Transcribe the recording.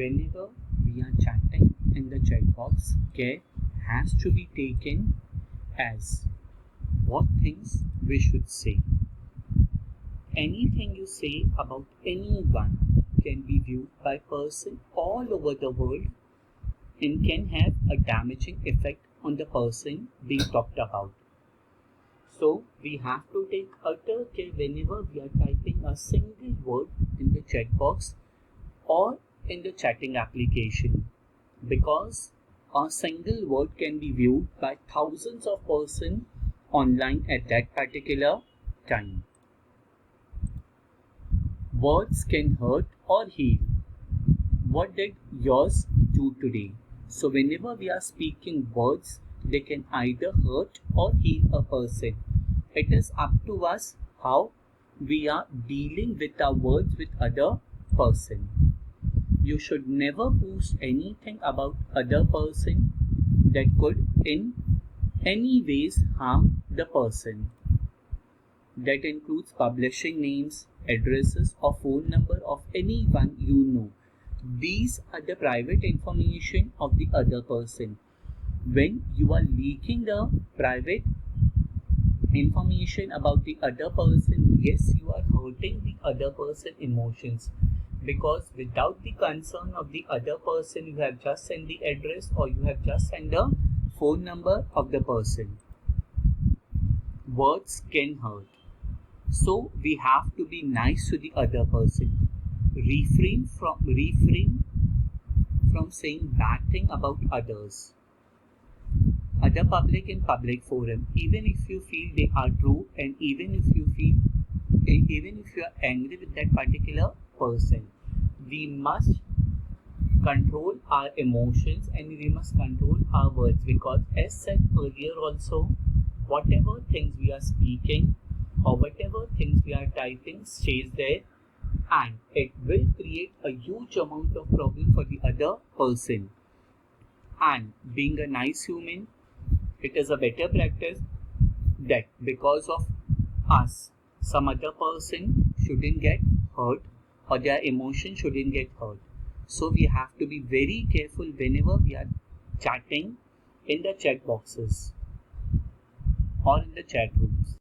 whenever we are chatting in the chat box, care has to be taken as what things we should say. Anything you say about anyone can be viewed by person all over the world and can have a damaging effect on the person being talked about. So we have to take utter care whenever we are typing a single word in the chat box or in the chatting application, because a single word can be viewed by thousands of persons online at that particular time. Words can hurt or heal. What did yours do today? So whenever we are speaking words, they can either hurt or heal a person. It is up to us how we are dealing with our words with other person. You should never post anything about other person that could in any ways harm the person. That includes publishing names, addresses or phone number of anyone you know. These are the private information of the other person. When you are leaking the private information about the other person, yes, you are hurting the other person emotions, because without the concern of the other person, you have just sent the address or you have just sent the phone number of the person. Words can hurt. So we have to be nice to the other person. Refrain from saying bad thing about others. Other public in public forum, even if you feel they are true, and even if you are angry with that particular person, we must control our emotions and we must control our words, because as said earlier also, whatever things we are speaking or whatever things we are typing stays there, and it will create a huge amount of problem for the other person. And being a nice human, it is a better practice that because of us, some other person shouldn't get hurt or their emotion shouldn't get hurt. So we have to be very careful whenever we are chatting in the chat boxes or in the chat rooms.